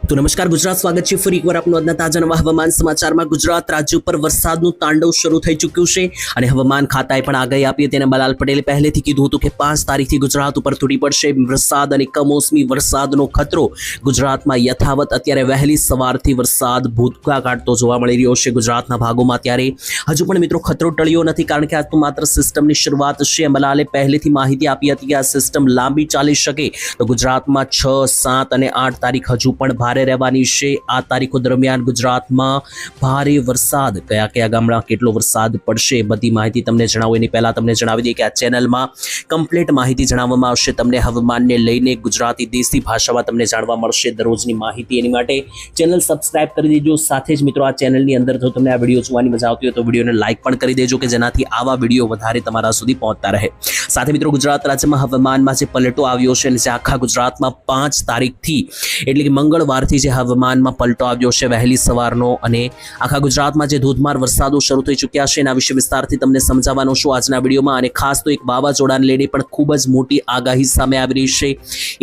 તો નમસ્કાર ગુજરાત, સ્વાગત છે ફરી એકવાર આપનું આજના તાજા નવા હવામાન સમાચારમાં। ગુજરાત રાજ્ય ઉપર વરસાદનું તાંડવ શરૂ થઈ ચૂક્યું છે અને હવામાન ખાતાએ પણ આગાહી આપી હતી અને બલાલ પટેલે પહેલેથી કીધું હતું કે 5 તારીખથી ગુજરાત ઉપર તૂટી પડશે વરસાદ અને કમોસમી વરસાદનો ખતરો ગુજરાતમાં યથાવત। અત્યારે વહેલી સવારથી વરસાદ ભૂતકા કાઢતો જોવા મળી રહ્યો છે ગુજરાતના ભાગોમાં। ત્યારે હજુ પણ મિત્રો ખતરો ટળ્યો નથી કારણ કે આ તો માત્ર સિસ્ટમની શરૂઆત છે। બલાલે પહેલેથી માહિતી આપી હતી કે આ સિસ્ટમ લાંબી ચાલી શકે તો ગુજરાતમાં 6, 7 અને 8 તારીખ હજુ પણ ભારે રહેવાની છે। આ તારીખો દરમિયાન ગુજરાતમાં ભારે વરસાદ કયા ગામડામાં કેટલો વરસાદ પડશે બધી માહિતી તમને જણાવું એની પહેલા તમને જણાવી દઈએ કે આ ચેનલમાં કમ્પ્લીટ માહિતી જણાવવામાં આવશે। તમને હવામાનને લઈને ગુજરાતી દેશી ભાષામાં તમને જાણવા મળશે દરરોજની માહિતી। એની માટે ચેનલ સબસ્ક્રાઇબ કરી દેજો। સાથે જ મિત્રો આ ચેનલની અંદર જો તમને આ વિડીયો જોવાની મજા આવતી હોય તો વિડીયોને લાઇક પણ કરી દેજો કે જેનાથી આવા વિડીયો વધારે તમારા સુધી પહોંચતા રહે। સાથે મિત્રો ગુજરાત રાજ્યમાં હવામાનમાં જે પલટો આવ્યો છે અને જે આખા ગુજરાતમાં 5 તારીખથી એટલે કે મંગળવારથી જે હવામાનમાં પલટો આવ્યો છે વહેલી સવારનો અને આખા ગુજરાતમાં જે ધોધમાર વરસાદો શરૂ થઈ ચૂક્યા છે એના વિશે વિસ્તારથી તમને સમજાવવાનો છું આજના વિડીયોમાં। અને ખાસ તો એક વાવાઝોડાને લઈને પણ ખૂબ જ મોટી આગાહી સામે આવી રહી છે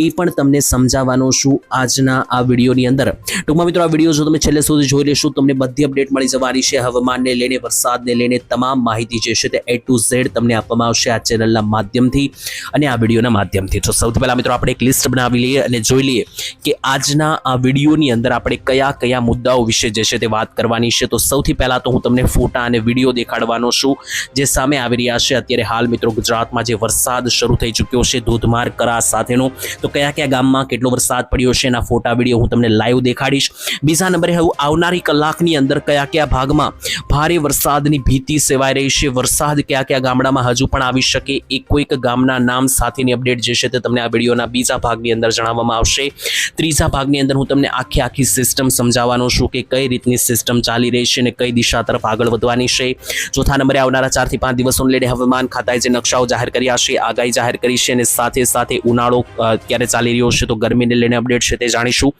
એ પણ તમને સમજાવવાનો છું આજના આ વિડીયોની અંદર। ટૂંકમાં મિત્રો આ વિડીયો જો તમે છેલ્લે સુધી જોઈ લેશો તમને બધી અપડેટ મળી જવાની છે હવામાનને લઈને, વરસાદને લઈને તમામ માહિતી જે છે તે A to Z તમને આપવામાં આવશે આ ચેનલના માધ્યમથી અને આ વિડીયોના માધ્યમથી। તો સૌથી પહેલા મિત્રો આપણે એક લિસ્ટ બનાવી લઈએ અને જોઈ લઈએ કે આજના આ વિડીયોની અંદર આપણે કયા મુદ્દાઓ વિશે જે છે તે વાત કરવાની છે। તો સૌથી પહેલા તો હું તમને ફોટા અને વિડીયો દેખાડવાનો છું જે સામે આવી રહ્યા છે અત્યારે હાલ મિત્રો ગુજરાતમાં જે વરસાદ શરૂ થઈ ચૂક્યો છે ધોધમાર કરા સાથેનો। તો કયા ગામમાં કેટલો વરસાદ પડ્યો છે એના ફોટા વિડીયો હું તમને લાઈવ દેખાડીશ। બીજા નંબરે હવે આવનારી કલાકની અંદર કયા ભાગમાં ભારે વરસાદની ભીતિ સેવાઈ રહી છે, વરસાદ કયા ગામડામાં હજુ પણ આવી શકે એ કોઈક ગામના નામ સાથેની અપડેટ જે છે તે તમને આ વિડીયોના બીજા ભાગની અંદર જણાવવામાં આવશે। ત્રીજા ભાગની અંદર હું તમને આખી સિસ્ટમ સમજાવવાનો છું કે કઈ રીતની સિસ્ટમ ચાલી રહી છે અને કઈ દિશા તરફ આગળ વધવાની છે। ચોથા નંબરે આવનારા 4 થી 5 દિવસોને લઈને હવામાન ખાતાએ જે નકશાઓ જાહેર કર્યા છે, આગાહી જાહેર કરી છે અને સાથે ઉનાળો ક્યારે ચાલી રહ્યો છે તો ગરમીને લઈને અપડેટ છે તે જાણીશું।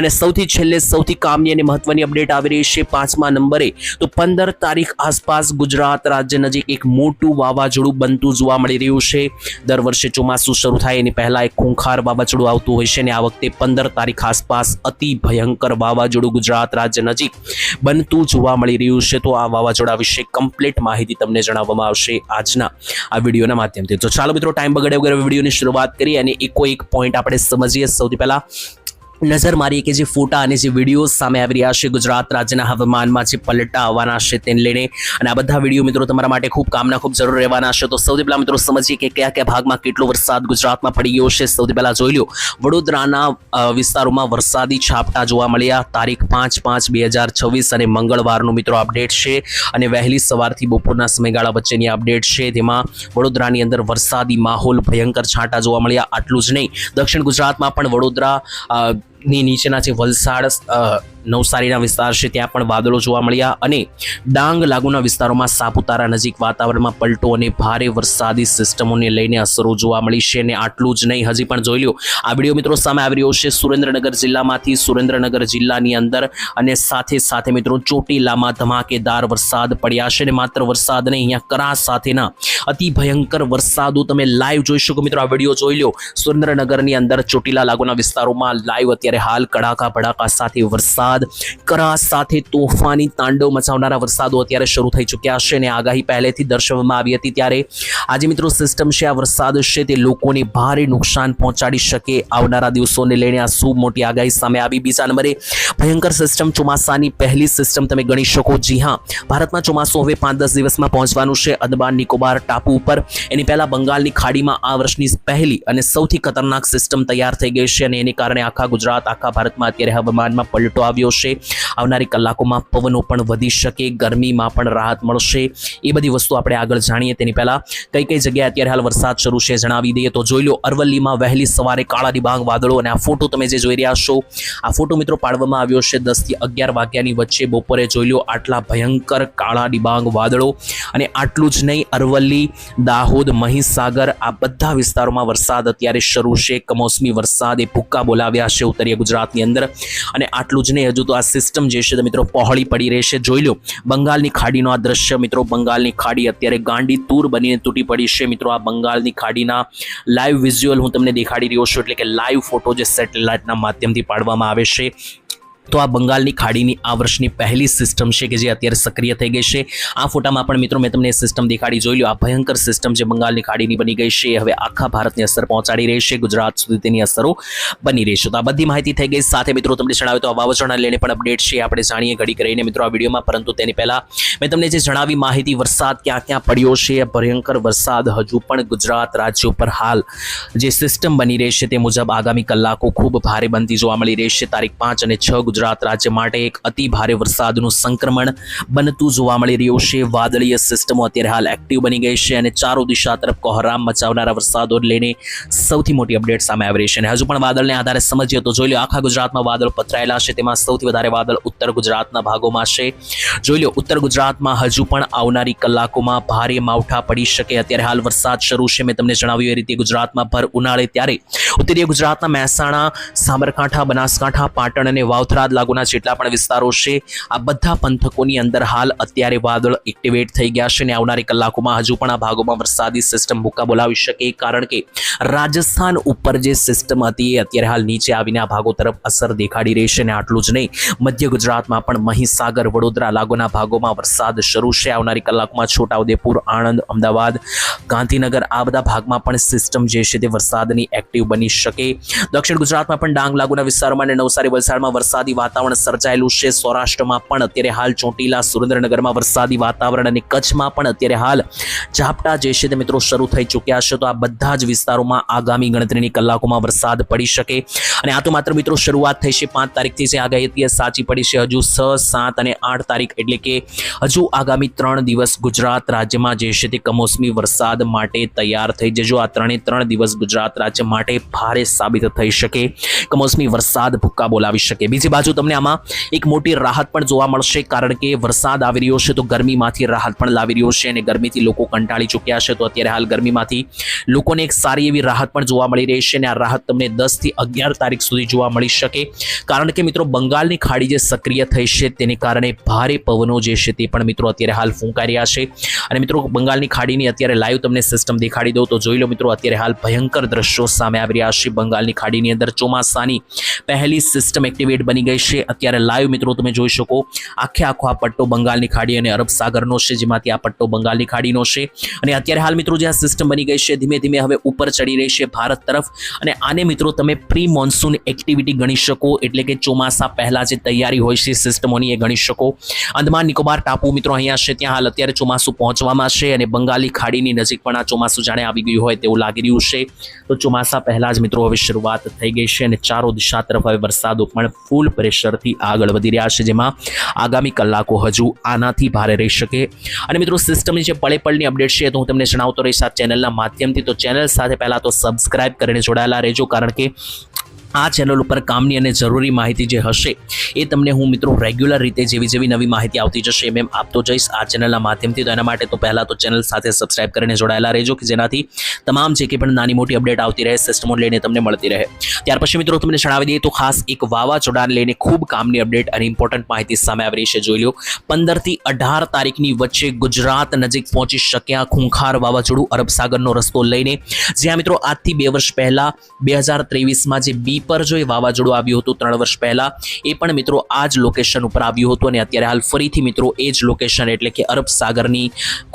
અને સૌથી છેલ્લે સૌથી કામની અને મહત્વની અપડેટ આવી રહી છે 5મા નંબરે તો 15 તારીખ આસપાસ ગુજરાત રાજ્ય નજીક એક મોટું વાવાઝોડું બનતું જોવા મળી રહ્યું છે। દર વર્ષે ચોમાસું શરૂ થાય એની પહેલા એક ખૂંખાર વાવાઝોડું આવતું હોય છે અને આ વખતે 15 તારીખ આસપાસ અતિ ભયંકર વાવાઝોડું ગુજરાત રાજ્ય નજીક બનતું જોવા મળી રહ્યું છે। તો આ વાવાઝોડા વિશે કમ્પ્લીટ માહિતી તમને જણાવવામાં આવશે આજના આ વિડીયોના માધ્યમથી। તો ચાલો મિત્રો ટાઈમ બગાડ્યા વગર વિડીયોની શરૂઆત કરીએ અને એક પોઈન્ટ આપણે સમજીએ। સૌથી પહેલા નજર મારીએ કે જે ફોટા અને જે વિડીયો સામે આવી રહ્યા છે ગુજરાત રાજ્યના હવામાનમાં જે પલટા આવવાના છે તેને લઈને અને આ બધા વિડીયો મિત્રો તમારા માટે ખૂબ જરૂર રહેવાના છે। તો સૌથી પહેલા મિત્રો સમજીએ કે કયા ભાગમાં કેટલો વરસાદ ગુજરાતમાં પડી ગયો છે। સૌથી પહેલા જોઈ લો વડોદરાના વિસ્તારોમાં વરસાદી છાપટા જોવા મળ્યા તારીખ 5/5/2026 અને મંગળવારનું મિત્રો અપડેટ છે અને વહેલી સવારથી બપોરના સમયગાળા વચ્ચેની અપડેટ છે જેમાં વડોદરાની અંદર વરસાદી માહોલ ભયંકર છાંટા જોવા મળ્યા। આટલું જ નહીં, દક્ષિણ ગુજરાતમાં પણ વડોદરા ની નીચેના જે વલસાડ નવસારીના વિસ્તાર છે ત્યાં પણ વાદળો જોવા મળ્યા અને ડાંગ લાગુના વિસ્તારોમાં સાપુતારા નજીક વાતાવરણમાં પલટો અને ભારે વરસાદી સિસ્ટમોને લઈને અસરો જોવા મળી છે। અને આટલું જ નહીં, હજી પણ જોઈ લો આ વિડીયો મિત્રો સામે આવી રહ્યો છે સુરેન્દ્રનગર જિલ્લામાંથી, સુરેન્દ્રનગર જિલ્લાની અંદર અને સાથે મિત્રો ચોટીલામાં ધમાકેદાર વરસાદ પડ્યા છે અને માત્ર વરસાદ નહીં, અહીંયા કરા સાથેના અતિ ભયંકર વરસાદો તમે લાઈવ જોઈ શકો। મિત્રો આ વિડીયો જોઈ લો સુરેન્દ્રનગરની અંદર ચોટીલા લાગુના વિસ્તારોમાં લાઈવ અત્યારે હાલ કડાકા ભડાકા સાથે વરસાદ, કરા સાથે તોફાની તાંડવ મચાવનારા વરસાદો અત્યારે શરૂ થઈ ચૂક્યા છે અને આગાહી પહેલેથી દર્શાવવામાં આવી હતી। ત્યારે આજે મિત્રો સિસ્ટમ છે આ વરસાદ છે તે લોકોને ભારે નુકસાન પહોંચાડી શકે આવનારા દિવસોને લઈને આ શું મોટી આગાહી સામે આવી। બીજા નંબરે ભયંકર સિસ્ટમ ચોમાસાની પહેલી સિસ્ટમ તમે ગણી શકો। જી હા, ભારતમાં ચોમાસું હવે 5-10 દિવસમાં પહોંચવાનું છે અંદમાન નિકોબાર ટાપુ ઉપર। એની પહેલા બંગાળની ખાડીમાં આ વર્ષની પહેલી અને સૌથી ખતરનાક સિસ્ટમ તૈયાર થઈ ગઈ છે અને એની કારણે આખા ગુજરાત આખા ભારતમાં અત્યારે હવામાનમાં પલટો આવ્યો છે। આવનારી કલાકોમાં પવનો પણ વધી શકે, ગરમીમાં પણ રાહત મળશે, એ બધી વસ્તુ આપણે આગળ જાણીએ તેની પહેલા કઈ જગ્યાએ અત્યારે હાલ વરસાદ શરૂ છે જણાવી દઈએ। તો જોઈ લો અરવલ્લીમાં વહેલી સવારે કાળા ડિબાંગ વાદળો અને આ ફોટો તમે જે જોઈ રહ્યા છો આ ફોટો મિત્રો પાડવામાં આવ્યો છે 10 થી 11 વાગ્યાની વચ્ચે બપોરે। જોઈ લો આટલા ભયંકર કાળા ડિબાંગ વાદળો અને આટલું જ નહીં, અરવલ્લી, દાહોદ, મહીસાગર આ બધા વિસ્તારોમાં વરસાદ અત્યારે શરૂ છે। કમોસમી વરસાદ એ ભૂક્કા બોલાવ્યા છે ઉત્તરીય ગુજરાતની અંદર અને આટલું જ નહીં, હજુ તો આ સિસ્ટમ જે છે મિત્રો પહોળી પડી રહેશે। જોઈ લો બંગાળની ખાડીનો આ દ્રશ્ય મિત્રો, બંગાળની ખાડી અત્યારે ગાંડી તૂર બનીને તૂટી પડી છે। મિત્રો આ બંગાળની ખાડીના લાઈવ વિઝ્યુઅલ હું તમને દેખાડી રહ્યો છું એટલે કે લાઈવ ફોટો જે સેટેલાઇટના માધ્યમથી પાડવામાં આવે છે તો આ બંગાળની ખાડીની આ વર્ષની પહેલી સિસ્ટમ છે કે જે અત્યારે સક્રિય થઈ ગઈ છે. આ ફોટામાં પણ મિત્રો મેં તમને સિસ્ટમ દેખાડી, જોઈ લો આ ભયંકર સિસ્ટમ જે બંગાળની ખાડીની બની ગઈ છે હવે આખા ભારતની અસર પહોંચાડી રહી છે, ગુજરાત સુધી તેની અસરો બની રહી છે. તો આ બધી માહિતી થઈ ગઈ. સાથે મિત્રો તમને જણાવ્યું તો આ વાવાઝોડાને લઈને પણ અપડેટ છે, આપણે જાણીએ ઘડી કરીને મિત્રો આ વિડીયોમાં. પરંતુ તેની પહેલા મેં તમને જે જણાવી માહિતી, વરસાદ ક્યાં ક્યાં પડ્યો છે, ભયંકર વરસાદ હજુ પણ ગુજરાત રાજ્ય ઉપર હાલ જે સિસ્ટમ બની રહી છે તે મુજબ આગામી કલાકો ખૂબ ભારે બનતી જોવા મળી રહી છે. તારીખ 5 અને 6 ગુજરાત રાજ્ય માટે એક અતિ ભારે વરસાદનું સંક્રમણ બનતું જોવા મળી રહ્યું છે. વાદળીય સિસ્ટમો અત્યારે હાલ એક્ટિવ બની ગઈ છે અને ચારો દિશા તરફ કોહરામ મચાવનારા વરસાદો લઈને સૌથી મોટી અપડેટ સામે આવી રહી છે. અને હજુ પણ વાદળને આધારે સમજીએ તો જોઈ લો આખા ગુજરાતમાં વાદળ પથરાયેલા છે, તેમાં સૌથી વધારે વાદળ ઉત્તર ગુજરાતના ભાગોમાં છે. જોઈ લો ઉત્તર ગુજરાતમાં હજુ પણ આવનારી કલાકોમાં ભારે માવઠા પડી શકે. અત્યારે હાલ વરસાદ શરૂ છે, મેં તમને જણાવ્યું એ રીતે ગુજરાતમાં ભર ઉનાળે ત્યારે ઉત્તરીય ગુજરાતના મહેસાણા, સાબરકાંઠા, બનાસકાંઠા, પાટણ અને વાવથરાદ લાગુના જેટલા પણ વિસ્તારો છે આ બધા પંથકોની અંદર હાલ અત્યારે વાદળ એક્ટિવેટ થઈ ગયા છે અને આવનારી કલાકોમાં હજુ પણ આ ભાગોમાં વરસાદી સિસ્ટમ ભૂકા બોલાવી શકે, કારણ કે રાજસ્થાન ઉપર જે સિસ્ટમ હતી એ અત્યારે હાલ નીચે આવીને આ ભાગો તરફ અસર દેખાડી રહી છે. અને આટલું જ નહીં, મધ્ય ગુજરાતમાં પણ મહીસાગર, વડોદરા લાગુના ભાગોમાં વરસાદ શરૂ છે. આવનારી કલાકમાં છોટાઉદેપુર, આણંદ, અમદાવાદ, ગાંધીનગર આ બધા ભાગમાં પણ સિસ્ટમ જે છે તે વરસાદની એક્ટિવ બની શકે. દક્ષિણ ગુજરાતમાં પણ ડાંગ લાગુના વિસ્તારોમાં અને નવસારી, વલસાડમાં વરસાદી વાતાવરણ સર્જાયેલું છે. સૌરાષ્ટ્રમાં પણ અત્યારે હાલ ચોટીલા, સુરેન્દ્રનગરમાં વરસાદી વાતાવરણ અને કચ્છમાં પણ અત્યારે હાલ ઝાપટા જે છે તે મિત્રો શરૂ થઈ ચૂક્યા છે. તો આ બધા જ વિસ્તારોમાં આગામી ગણતરીની કલાકોમાં વરસાદ પડી શકે. અને આ તો માત્ર મિત્રો શરૂઆત થઈ છે. 5 તારીખથી જે આગાહી હતી એ સાચી પડી છે. હજુ 6, 7 અને 8 તારીખ એટલે કે હજુ આગામી 3 દિવસ ગુજરાત રાજ્યમાં જે છે તે કમોસમી વરસાદ માટે તૈયાર થઈ જજો. આ 3 દિવસ ગુજરાત રાજ્ય માટે ભારે સાબિત થઈ શકે, કમોસમી વરસાદ ભૂક્કા બોલાવી શકે. બીજી બાજુ તમને આમાં એક મોટી રાહત પણ જોવા મળશે, કારણ કે વરસાદ આવી રહ્યો છે તો ગરમીમાંથી રાહત પણ લાવી રહ્યો છે અને ગરમીથી લોકો કંટાળી ચૂક્યા છે. તો અત્યારે હાલ ગરમીમાંથી લોકોને એક સારી એવી રાહત પણ જોવા મળી રહી છે અને આ રાહત તમને 10 થી 11 તારીખ સુધી જોવા મળી શકે, કારણ કે મિત્રો બંગાળની ખાડી જે સક્રિય થઈ છે તેને કારણે ભારે પવનો જે છે તે પણ મિત્રો અત્યારે હાલ ફૂંકાઈ રહ્યા છે. અને મિત્રો બંગાળની ખાડીની અત્યારે લાઈવ તમને સિસ્ટમ દેખાડી દઉં તો જોઈ લો મિત્રો અત્યારે હાલ ભયંકર દ્રશ્યો સામે આવી રહ્યા છે. બંગાળની ખાડીની અંદર ચોમાસાની પહેલી સિસ્ટમ એક્ટિવેટ બની ગઈ છે. અત્યારે લાઈવ મિત્રો તમે જોઈ શકો આખો આ પટ્ટો બંગાળની ખાડી અને અરબ સાગરનો છે, જેમાંથી આ પટ્ટો બંગાળની ખાડીનો છે. અને અત્યારે હાલ મિત્રો જે આ સિસ્ટમ બની ગઈ છે ધીમે ધીમે હવે ઉપર ચડી રહી છે ભારત તરફ. અને આને મિત્રો તમે પ્રી મોન્સૂન એક્ટિવિટી ગણી શકો, એટલે કે ચોમાસા પહેલા જે તૈયારી હોય છે સિસ્ટમોની એ ગણી શકો. અંદમાન નિકોબાર ટાપુ મિત્રો અહીંયા છે, ત્યાં હાલ અત્યારે ચોમાસું પહોંચવામાં છે અને બંગાળની ખાડીની નજીક પણ આ ચોમાસું જાણે આવી ગયું હોય તેવું લાગી રહ્યું છે. તો ચોમાસા પહેલા જ મિત્રો હવે શરૂઆત થઈ ગઈ છે અને ચારો દિશા તરફ હવે વરસાદો પણ ફૂલ પ્રેશરથી આગળ વધી રહ્યા છે, જેમાં આગામી કલાકો હજુ આનાથી ભારે રહી શકે. અને મિત્રો સિસ્ટમની જે પળે પળની અપડેટ છે તો હું તમને જણાવતો રહીશ આ ચેનલના માધ્યમથી. તો ચેનલ સાથે પહેલા તો સબસ્ક્રાઇબ કરીને જોડાયેલા રહેજો, કારણ કે આ ચેનલ ઉપર કામની અને જરૂરી માહિતી જે હશે એ તમને હું મિત્રો રેગ્યુલર રીતે જેવી નવી માહિતી આવતી જશે એમ આપતો જઈશ આ ચેનલના માધ્યમથી. તો એના માટે તો પહેલા તો ચેનલ સાથે સબસ્ક્રાઇબ કરીને જોડાયેલા રહેજો, કે જેનાથી તમામ જે કંઈ પણ નાની મોટી અપડેટ આવતી રહે સિસ્ટમો લઈને તમને મળતી રહે. ત્યાર પછી મિત્રો તમને જણાવી દઈએ તો ખાસ એક વાવાઝોડાને લઈને ખૂબ કામની અપડેટ અને ઇમ્પોર્ટન્ટ માહિતી સામે આવી રહી છે. જોઈ લો 15 થી 18 તારીખની વચ્ચે ગુજરાત નજીક પહોંચી શક્યા ખૂંખાર વાવાઝોડું અરબ સાગરનો રસ્તો લઈને. જ્યાં મિત્રો આજથી 2 વર્ષ પહેલા 2023માં જે બી પર જો વાવાઝોડું આવ્યું હતું 3 વર્ષ પહેલા, એ પણ મિત્રો આ જ લોકેશન ઉપર આવ્યું હતું. અને અત્યારે હાલ ફરીથી મિત્રો એ જ લોકેશન એટલે કે અરબ સાગરની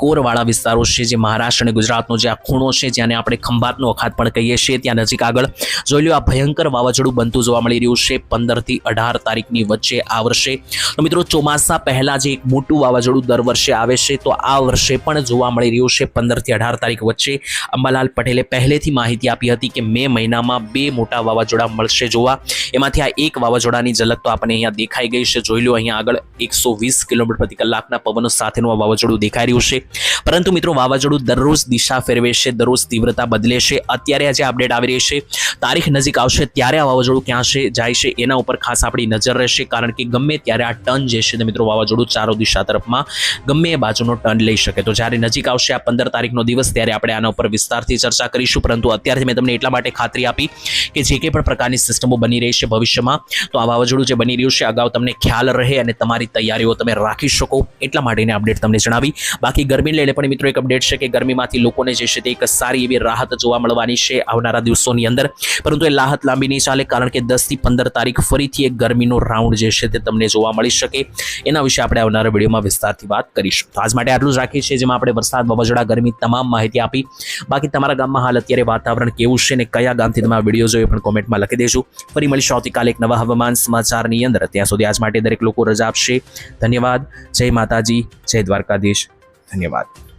કોરવાળા વિસ્તારો છે, જે મહારાષ્ટ્ર અને ગુજરાતનો જે આ ખૂણો છે, જેને આપણે ખંભાતનો અખાત પણ કહીએ છીએ, ત્યાં નજીક આગળ જોઈ લો આ ભયંકર વાવાઝોડું બનતું જોવા મળી રહ્યું છે 15 થી 18 તારીખની વચ્ચે આ વર્ષે. તો મિત્રો ચોમાસા પહેલા જે એક મોટું વાવાઝોડું દર વર્ષે આવે છે, તો આ વર્ષે પણ જોવા મળી રહ્યું છે 15 થી 18 તારીખ વચ્ચે. અંબાલાલ પટેલે પહેલેથી માહિતી આપી હતી કે મે મહિનામાં 2 મોટા વાવાઝોડા મળશે જોવા. એમાંથી આ એક વાવાઝોડાની ઝલક તો આપણને અહીંયા દેખાઈ ગઈ છે. જોઈ લો અહીંયા આગળ 120 કિલોમીટર પ્રતિ કલાકના પવનો સાથેનું આ વાવાઝોડું દેખાઈ રહ્યું છે. પરંતુ મિત્રો વાવાઝોડું દરરોજ દિશા ફેરવે છે, દરરોજ તીવ્રતા બદલે છે. અત્યારે આજે અપડેટ આવી રહી છે, તારીખ નજીક આવશે ત્યારે આ વાવાઝોડું ક્યાં છે જાય છે એના ઉપર ખાસ આપણી નજર રહેશે, કારણ કે ગમે ત્યારે આ ટર્ન જે છે મિત્રો વાવાઝોડું ચારો દિશા તરફમાં ગમે એ બાજુનો ટર્ન લઈ શકે. તો જ્યારે નજીક આવશે આ 15 તારીખનો દિવસ ત્યારે આપણે આના ઉપર વિસ્તારથી ચર્ચા કરીશું. પરંતુ અત્યારથી મેં તમને એટલા માટે ખાતરી આપી કે જે કંઈ પણ પ્રકાર પ્રકારની સિસ્ટમો બની રહી છે ભવિષ્યમાં. તો આ વાવાઝોડું જે બની રહ્યું છે અગાઉ તમને ખ્યાલ રહે અને તમારી તૈયારીઓ તમે રાખી શકો એટલા માટેની અપડેટ તમને જણાવી. બાકી ગરમીને લઈને પણ મિત્રો એક અપડેટ છે કે ગરમીમાંથી લોકોને જે છે તે એક સારી એવી રાહત જોવા મળવાની છે આવનારા દિવસોની અંદર. પરંતુ એ રાહત લાંબી નહીં ચાલે, કારણ કે 10 થી 15 તારીખ ફરીથી એક ગરમીનો રાઉન્ડ જે છે તે તમને જોવા મળી શકે. એના વિશે આપણે આવનારા વિડીયોમાં વિસ્તારથી વાત કરીશું. તો આજ માટે આટલું જ રાખીએ છીએ, જેમાં આપણે વરસાદ, વાવાઝોડા, ગરમી તમામ માહિતી આપી. બાકી તમારા ગામમાં હાલ અત્યારે વાતાવરણ કેવું છે ને કયા ગામથી તમે આ વિડીયો જોયો પણ કોમેન્ટમાં લખી દેજો. ફરી મળીશું આવતીકાલે એક નવા હવામાન સમાચારની અંદર. ત્યાં સુધી આજ માટે દરેક લોકો રજા આપશે. ધન્યવાદ. જય માતાજી, જય દ્વારકાધીશ. ધન્યવાદ.